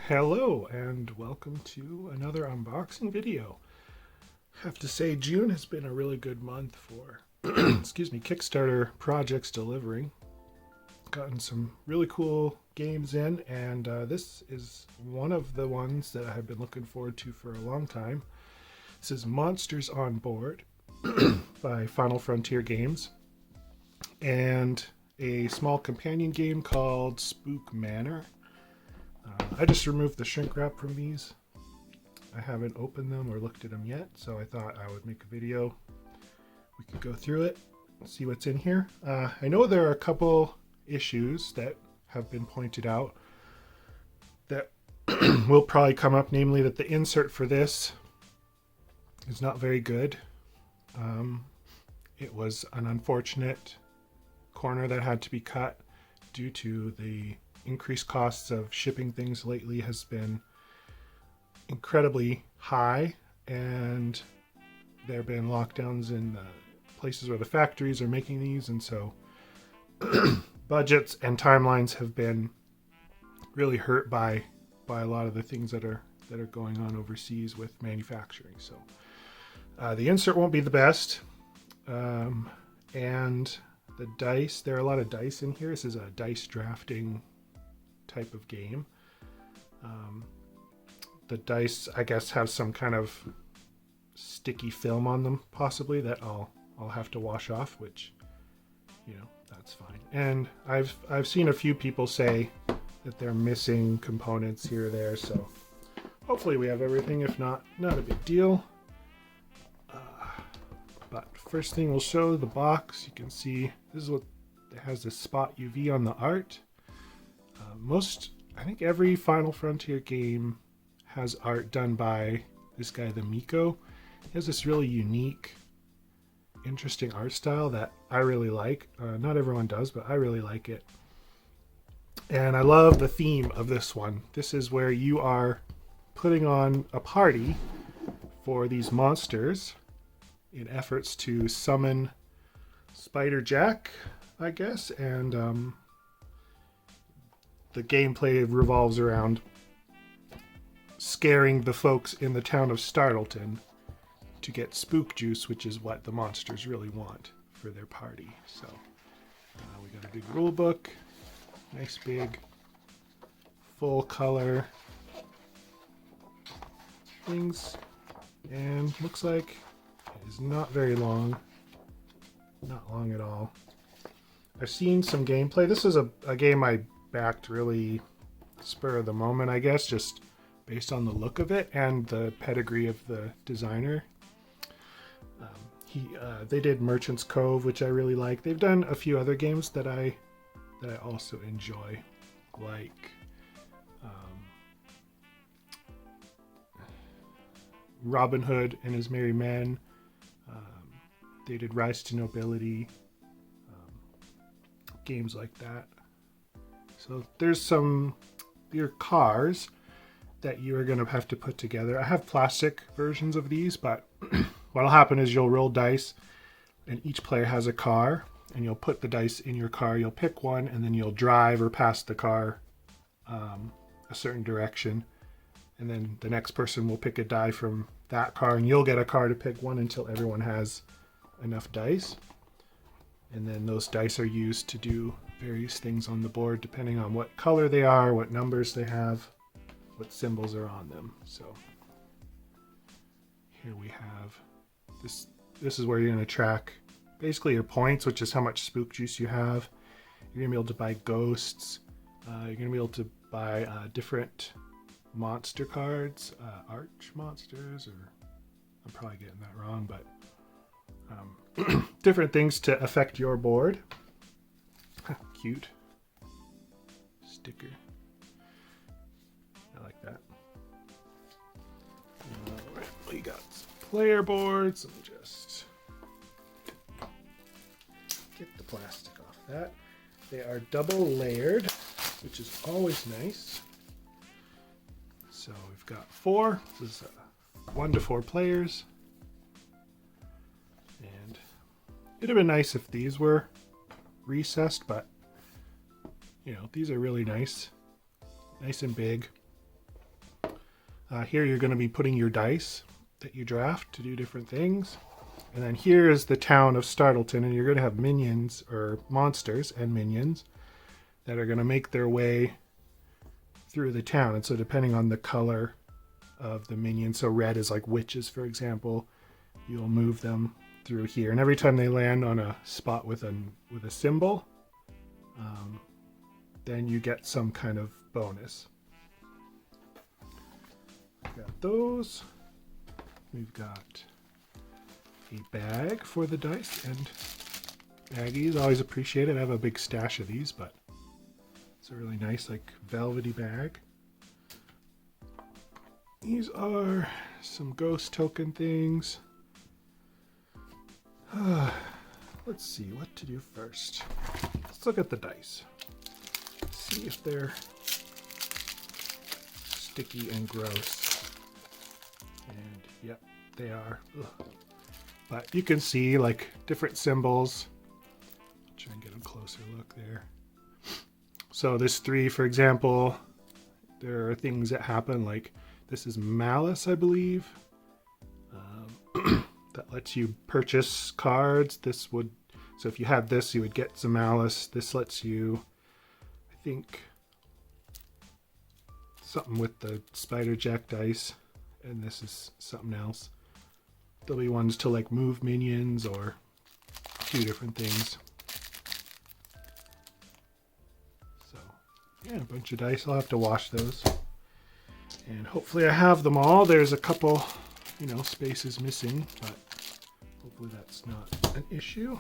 Hello and welcome to another unboxing video. I have to say June has been a really good month for excuse me, Kickstarter projects delivering. Gotten some really cool games in, and this is one of the ones that I've been looking forward to for a long time. This is Monsters on Board by Final Frontier Games, and a small companion game called Spook Manor. I just removed the shrink wrap from these. I haven't opened them or looked at them yet, so I thought I would make a video. We could go through it and see what's in here. I know there are a couple issues that have been pointed out that will probably come up, namely that the insert for this is not very good. It was an unfortunate corner that had to be cut due to the increased costs of shipping things lately has been incredibly high, and there have been lockdowns in places where the factories are making these, and so budgets and timelines have been really hurt by a lot of the things that are going on overseas with manufacturing. So the insert won't be the best, and the dice, there are a lot of dice in here. This is a dice drafting type of game. The dice, I guess, have some kind of sticky film on them, possibly, that I'll have to wash off, which, you know, that's fine. And I've seen a few people say that they're missing components here or there, so hopefully we have everything. If not, not a big deal. But first thing we'll show the box. You can see this is what it has, this spot UV on the art. I think every Final Frontier game has art done by this guy, the Miko. He has this really unique, interesting art style that I really like. Not everyone does, but I really like it. And I love the theme of this one. This is where you are putting on a party for these monsters in efforts to summon Spider Jack, I guess, and the gameplay revolves around scaring the folks in the town of Startleton to get spook juice, which is what the monsters really want for their party. So we got a big rule book, nice big full color things, and looks like it is not very long, not long at all. I've seen some gameplay. This is a game I backed really spur of the moment, I guess, just based on the look of it and the pedigree of the designer. They did Merchant's Cove, which I really like. They've done a few other games that I also enjoy, like Robin Hood and His Merry Men. They did Rise to Nobility, games like that. So there's some your cars that you are going to have to put together. I have plastic versions of these, but what'll happen is you'll roll dice, and each player has a car, and you'll put the dice in your car. You'll pick one, and then you'll drive or pass the car a certain direction, and then the next person will pick a die from that car, and you'll get a car to pick one until everyone has enough dice. And then those dice are used to do various things on the board depending on what color they are, what numbers they have, what symbols are on them. So here we have this. This is where you're going to track basically your points, which is how much spook juice you have. You're going to be able to buy ghosts. You're going to be able to buy different monster cards, arch monsters, or I'm probably getting that wrong, but different things to affect your board. Cute sticker. I like that. Alright, we got some player boards. Let me just get the plastic off that. They are double layered, which is always nice. So we've got 4. This is 1 to 4 players. And it'd have been nice if these were recessed, but you know, these are really nice and big. Here you're going to be putting your dice that you draft to do different things. And then here is the town of Startleton, and you're going to have minions, or monsters and minions, that are going to make their way through the town. And so depending on the color of the minion, so red is like witches, for example, you'll move them through here. And every time they land on a spot with a symbol, then you get some kind of bonus. We've got those. We've got a bag for the dice, and baggies, always appreciate it. I have a big stash of these, but it's a really nice, like, velvety bag. These are some ghost token things. Let's see what to do first. Let's look at the dice. See if they're sticky and gross. And yep, they are. Ugh. But you can see like different symbols. I'll try and get a closer look there. So this 3, for example, there are things that happen, like this is malice, I believe. That lets you purchase cards. This would, so if you had this, you would get some malice. This lets you, I think, something with the spider jack dice, and this is something else. There'll be ones to like move minions or do different things. So yeah, a bunch of dice. I'll have to wash those, and hopefully I have them all. There's a couple, spaces missing, but hopefully that's not an issue.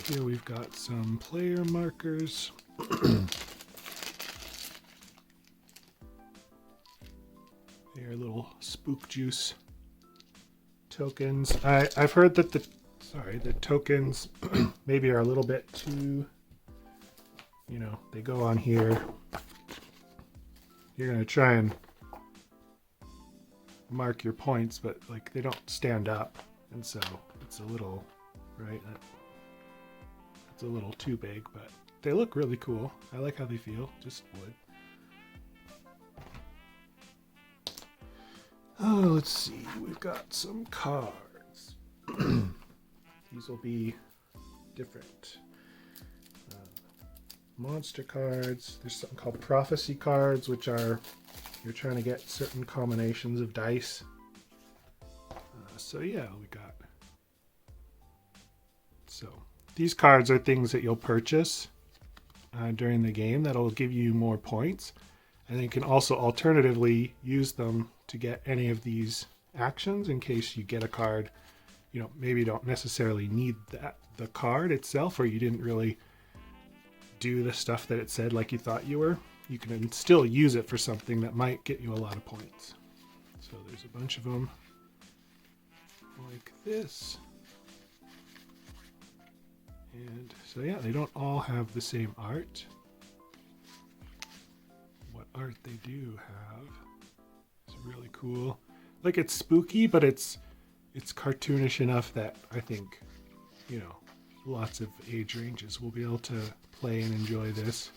Here we've got some player markers. They are little spook juice tokens. I've heard that the tokens maybe are a little bit too, they go on here. You're going to try and mark your points, but like they don't stand up, and so it's a little, right? It's a little too big, but they look really cool. I like how they feel. Just wood. Oh, let's see. We've got some cards. These will be different monster cards. There's something called prophecy cards, which are, you're trying to get certain combinations of dice. So yeah, we got. So these cards are things that you'll purchase during the game that'll give you more points. And you can also alternatively use them to get any of these actions in case you get a card, maybe you don't necessarily need the card itself, or you didn't really do the stuff that it said like you thought you were. You can still use it for something that might get you a lot of points. So there's a bunch of them like this. And so yeah, they don't all have the same art. What art they do have is really cool. Like, it's spooky, but it's cartoonish enough that I think, lots of age ranges will be able to play and enjoy this.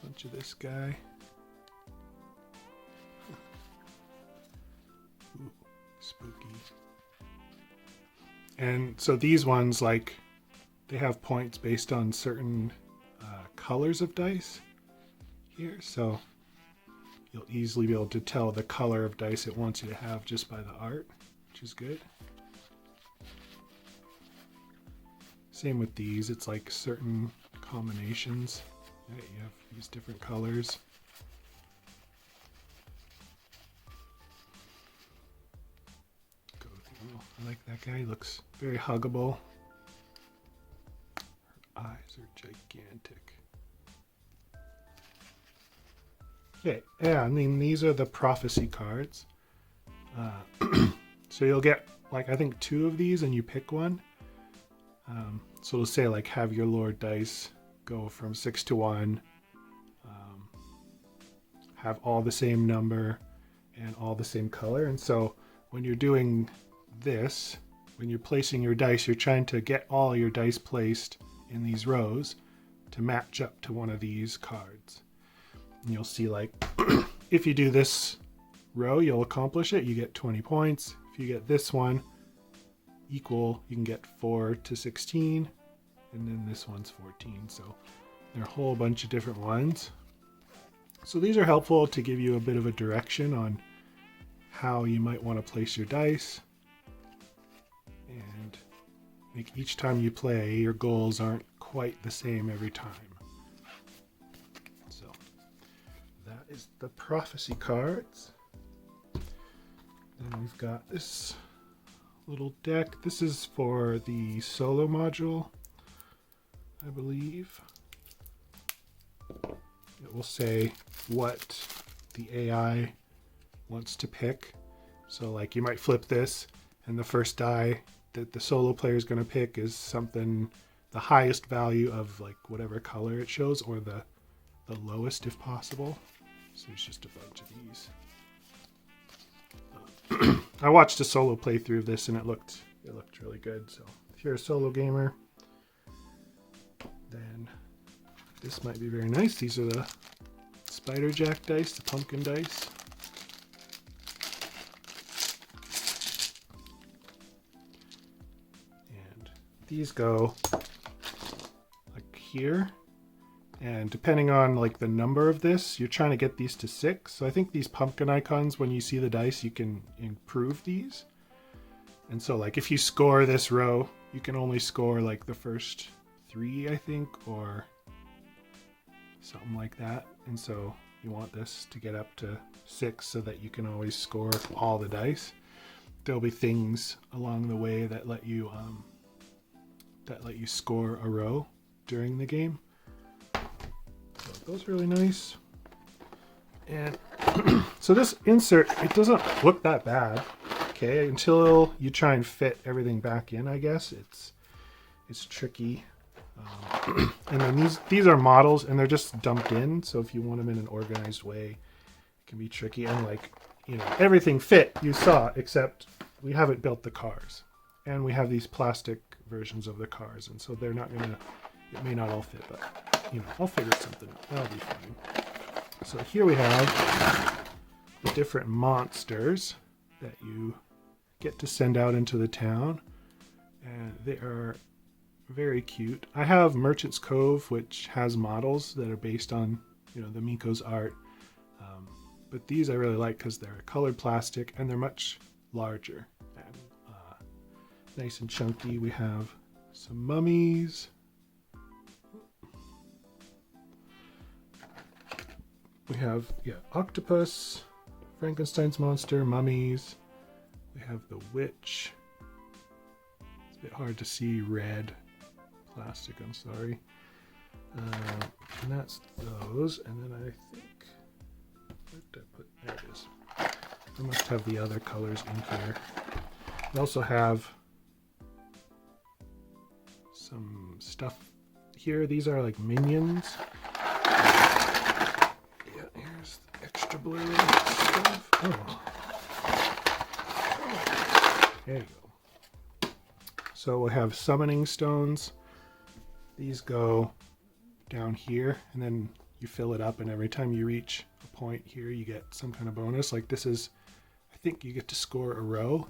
Bunch of this guy. Ooh, spooky. And so these ones, like, they have points based on certain colors of dice here. So you'll easily be able to tell the color of dice it wants you to have just by the art, which is good. Same with these. It's like certain combinations. Right, you have these different colors. Go through. I like that guy. He looks very huggable. Her eyes are gigantic. Okay, yeah, I mean, these are the prophecy cards. So you'll get, like, I think 2 of these, and you pick one. So it'll say, like, have your Lord dice go from 6 to 1. Have all the same number and all the same color. And so when you're doing this, when you're placing your dice, you're trying to get all your dice placed in these rows to match up to one of these cards. And you'll see like if you do this row, you'll accomplish it. You get 20 points. If you get this one equal, you can get 4 to 16. And then this one's 14. So there are a whole bunch of different ones. So these are helpful to give you a bit of a direction on how you might want to place your dice. And like each time you play, your goals aren't quite the same every time. So that is the prophecy cards. Then we've got this little deck. This is for the solo module, I believe. It will say what the AI wants to pick. So like you might flip this and the first die that the solo player is going to pick is something, the highest value of like whatever color it shows, or the lowest if possible. So it's just a bunch of these. I watched a solo playthrough of this and it looked really good. So if you're a solo gamer, then this might be very nice. These are the spider jack dice, the pumpkin dice. And these go like here. And depending on like the number of this, you're trying to get these to 6. So I think these pumpkin icons, when you see the dice, you can improve these. And so like if you score this row, you can only score like the first 3, I think, or something like that. And so you want this to get up to 6 so that you can always score all the dice. There'll be things along the way that let you score a row during the game. So those are really nice. And so this insert, it doesn't look that bad, okay, until you try and fit everything back in. I guess it's tricky. And then these are models and they're just dumped in, so if you want them in an organized way, it can be tricky. And like, you know, everything fit, you saw, except we haven't built the cars, and we have these plastic versions of the cars, and so they're not gonna, it may not all fit, but you know, I'll figure something out. That'll be fine. So here we have the different monsters that you get to send out into the town, and they are very cute. I have Merchant's Cove, which has models that are based on, you know, the Miko's art. But these I really like because they're colored plastic and they're much larger and nice and chunky. We have some mummies. We have, octopus, Frankenstein's monster, mummies. We have the witch. It's a bit hard to see, red plastic, I'm sorry. And that's those. And then I think, where did I put, there it is. I must have the other colors in here. We also have some stuff here. These are like minions. Yeah, here's the extra blue stuff. Oh. There you go. So we'll have summoning stones. These go down here, and then you fill it up, and every time you reach a point here, you get some kind of bonus. Like this is, I think you get to score a row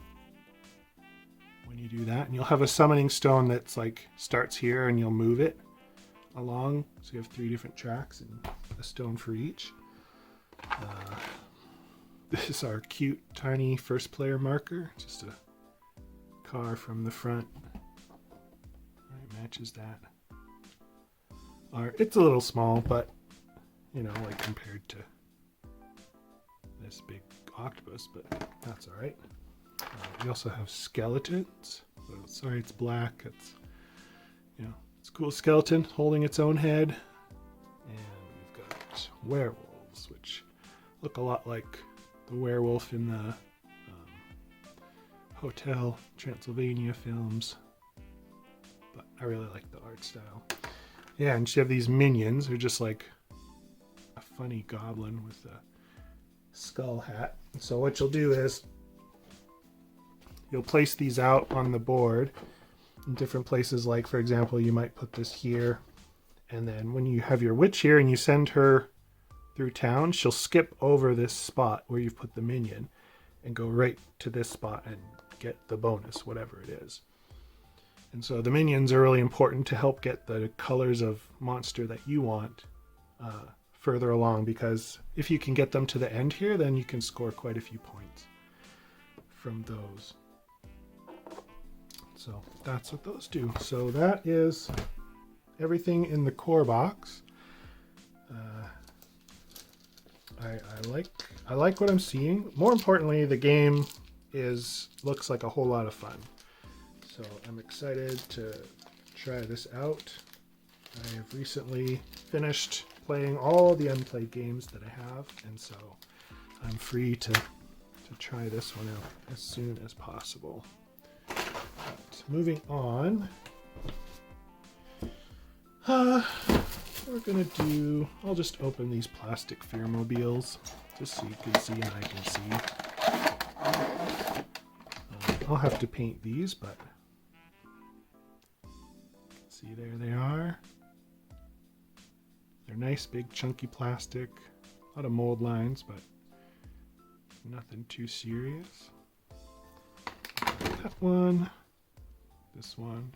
when you do that. And you'll have a summoning stone that's like starts here, and you'll move it along. So you have 3 different tracks and a stone for each. This is our cute, tiny first player marker. Just a car from the front. Right, matches that. It's a little small, but you know, like compared to this big octopus, but that's all right. We also have skeletons. Oh, sorry, it's black. It's, you know, it's a cool skeleton holding its own head. And we've got werewolves, which look a lot like the werewolf in the Hotel Transylvania films, but I really like the art style. Yeah, and you have these minions. They're just like a funny goblin with a skull hat. So what you'll do is you'll place these out on the board in different places. Like, for example, you might put this here, and then when you have your witch here and you send her through town, she'll skip over this spot where you've put the minion and go right to this spot and get the bonus, whatever it is. And so the minions are really important to help get the colors of monster that you want further along, because if you can get them to the end here, then you can score quite a few points from those. So that's what those do. So that is everything in the core box. I like what I'm seeing. More importantly, the game looks like a whole lot of fun. So I'm excited to try this out. I have recently finished playing all the unplayed games that I have, and so I'm free to try this one out as soon as possible. But moving on, we're gonna do, I'll just open these plastic Fearmobiles just so you can see and I can see. I'll have to paint these, but see, there they are. They're nice, big, chunky plastic. A lot of mold lines, but nothing too serious. That one, this one,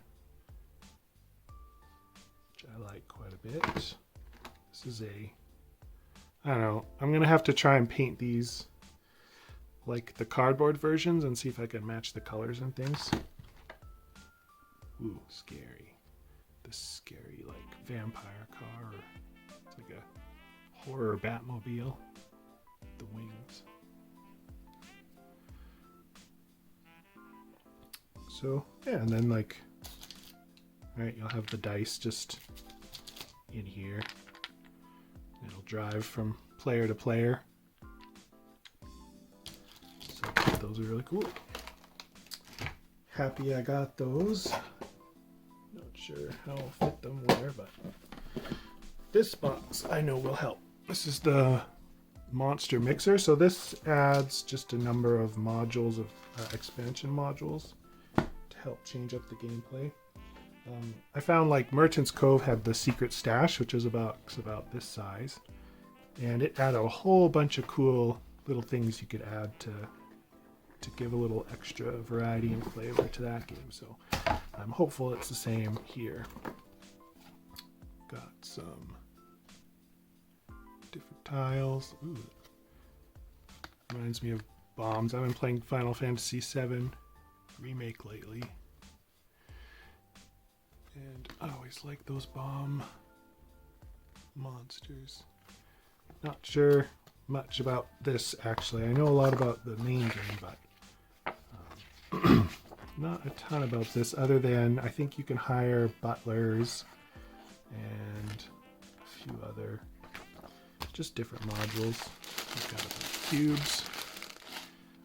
which I like quite a bit. This is I don't know, I'm gonna have to try and paint these like the cardboard versions and see if I can match the colors and things. Ooh, scary. This scary like vampire car, or it's like a horror Batmobile. The wings. So yeah, and then like, alright, you'll have the dice just in here. It'll drive from player to player. So those are really cool. Happy I got those. Not sure how I'll fit them where, but this box I know will help. This is the monster mixer. So this adds just a number of modules of expansion modules to help change up the gameplay. I found like Merchant's Cove had the secret stash, which is about this size, and it added a whole bunch of cool little things you could add to give a little extra variety and flavor to that game. So I'm hopeful it's the same here. Got some different tiles. Ooh. Reminds me of bombs. I've been playing Final Fantasy VII Remake lately, and I always like those bomb monsters. Not sure much about this actually. I know a lot about the main game, but not a ton about this, other than I think you can hire butlers and a few other just different modules. We've got a bunch of cubes.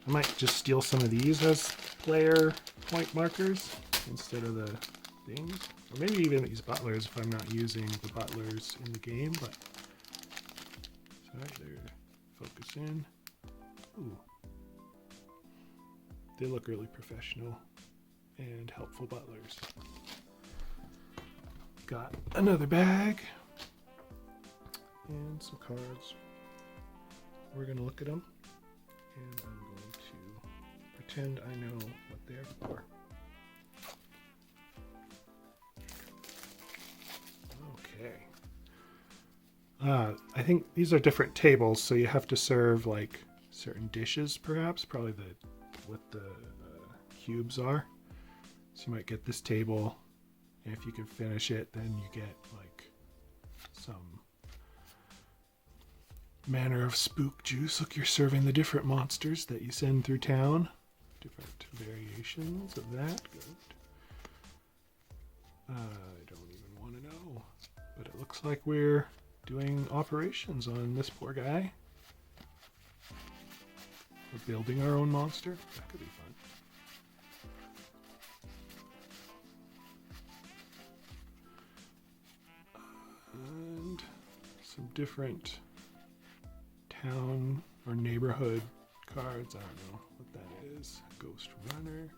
I might just steal some of these as player point markers instead of the things. Or maybe even these butlers if I'm not using the butlers in the game, but sorry, they're focus in. Ooh. They look really professional and helpful butlers. Got another bag and some cards. We're going to look at them, and I'm going to pretend I know what they're for. Okay. I think these are different tables, so you have to serve like certain dishes, perhaps. Probably what the cubes are. So you might get this table, and if you can finish it, then you get like some Manor of Spook juice. Look, you're serving the different monsters that you send through town. Different variations of that. Good. I don't even want to know, but it looks like we're doing operations on this poor guy. We're building our own monster. That could be fun. And some different town or neighborhood cards. I don't know what that is. Ghost Runner.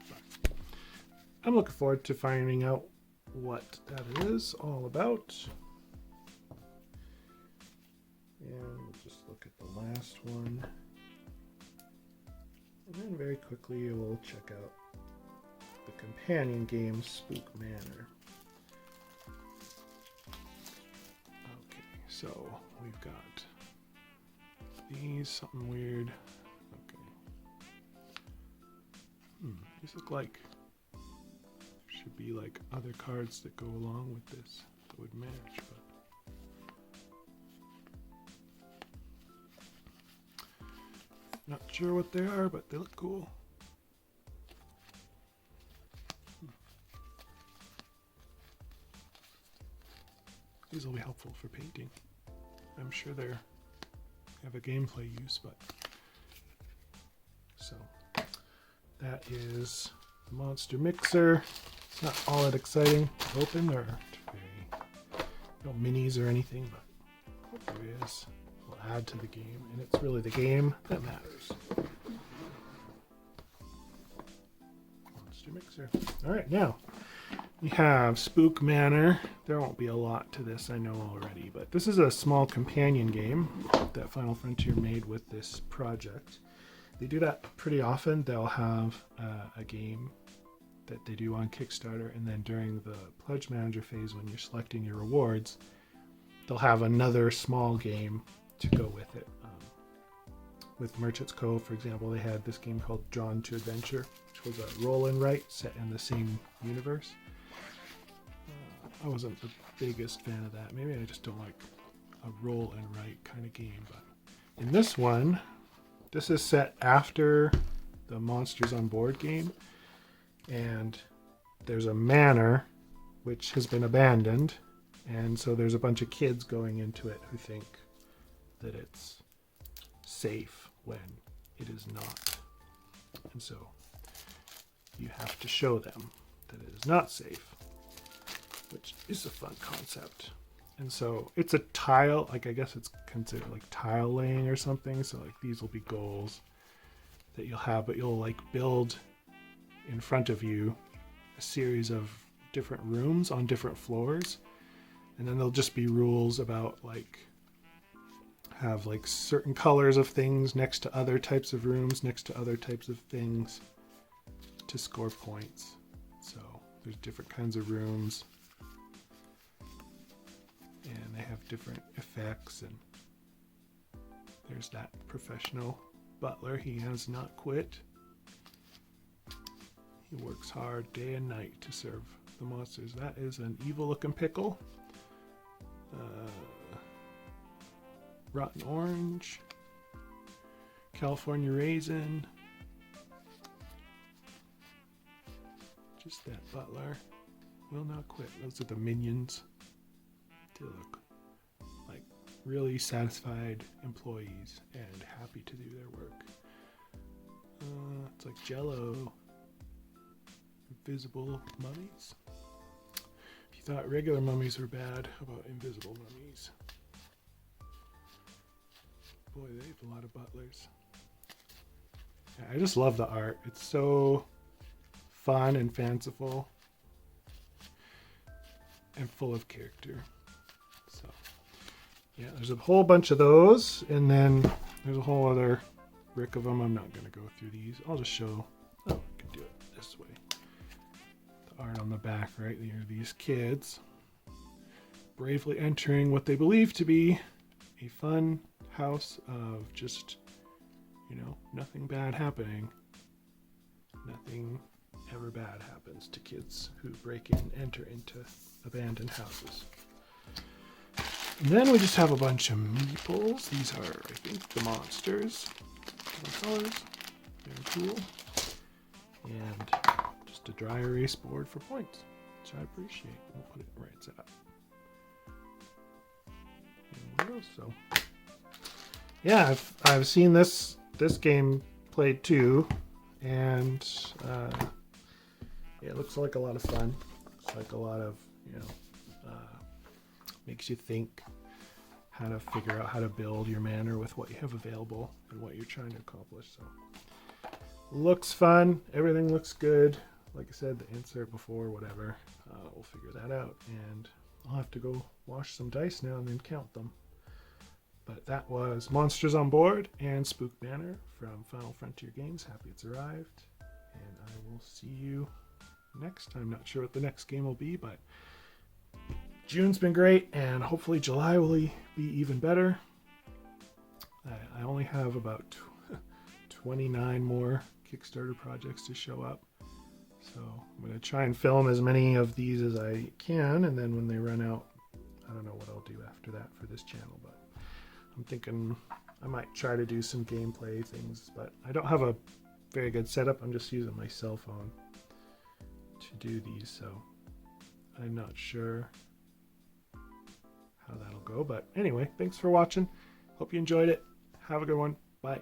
But I'm looking forward to finding out what that is all about. at the last one. And then very quickly we'll check out the companion game, Spook Manor. Okay, so we've got these, something weird. Okay. These look like should be like other cards that go along with this that would match, but not sure what they are, but they look cool. These will be helpful for painting. I'm sure they have a gameplay use, but so that is the monster mixer. It's not all that exciting to open. There aren't very no minis or anything, but what there is will add to the game, and it's really the game that matters. Monster mixer. All right, now we have Spook Manor. There won't be a lot to this, I know already, but this is a small companion game that Final Frontier made with this project. They do that pretty often. They'll have a game that they do on Kickstarter, and then during the Pledge Manager phase, when you're selecting your rewards, they'll have another small game to go with it. With Merchant's Cove, for example, they had this game called Drawn to Adventure, which was a roll and write set in the same universe. I wasn't the biggest fan of that. Maybe I just don't like a roll and write kind of game. But in this one, this is set after the Monsters on Board game, and there's a manor which has been abandoned, and so there's a bunch of kids going into it who think that it's safe when it is not. And so you have to show them that it is not safe, which is a fun concept. And so it's a tile, like I guess it's considered like tile laying or something. So like these will be goals that you'll have, but you'll like build in front of you a series of different rooms on different floors. And then there'll just be rules about like have like certain colors of things next to other types of rooms, next to other types of things to score points. So there's different kinds of rooms, and they have different effects, and there's that professional butler. He has not quit. He works hard day and night to serve the monsters. That is an evil looking pickle. Rotten orange. California raisin. Just that butler will not quit. Those are the minions. They look like really satisfied employees and happy to do their work. It's like Jello. Invisible mummies. If you thought regular mummies were bad, how about invisible mummies? Boy, they have a lot of butlers. Yeah, I just love the art. It's so fun and fanciful and full of character. So yeah, there's a whole bunch of those, and then there's a whole other brick of them. I'm not going to go through these. I'll just show. Oh, I can do it this way. The art on the back, right? There are these kids bravely entering what they believe to be a fun house of just, nothing bad happening. Nothing ever bad happens to kids who break in and enter into abandoned houses. And then we just have a bunch of meeples. These are, I think, the monsters. Different colors. Very cool. And just a dry erase board for points, which I appreciate. We'll put it right side up. There we go. So yeah, I've seen this game played too, and it looks like a lot of fun. Looks like a lot of makes you think how to figure out how to build your manor with what you have available and what you're trying to accomplish. So looks fun. Everything looks good. Like I said, the insert before, whatever. We'll figure that out, and I'll have to go wash some dice now and then count them. But that was Monsters on Board and Spook Manor from Final Frontier Games. Happy it's arrived. And I will see you next time. Not sure what the next game will be, but June's been great, and hopefully July will be even better. I only have about 29 more Kickstarter projects to show up. So I'm going to try and film as many of these as I can, and then when they run out, I don't know what I'll do after that for this channel, but I'm thinking I might try to do some gameplay things, but I don't have a very good setup. I'm just using my cell phone to do these, so I'm not sure how that'll go. But anyway, thanks for watching. Hope you enjoyed it. Have a good one. Bye.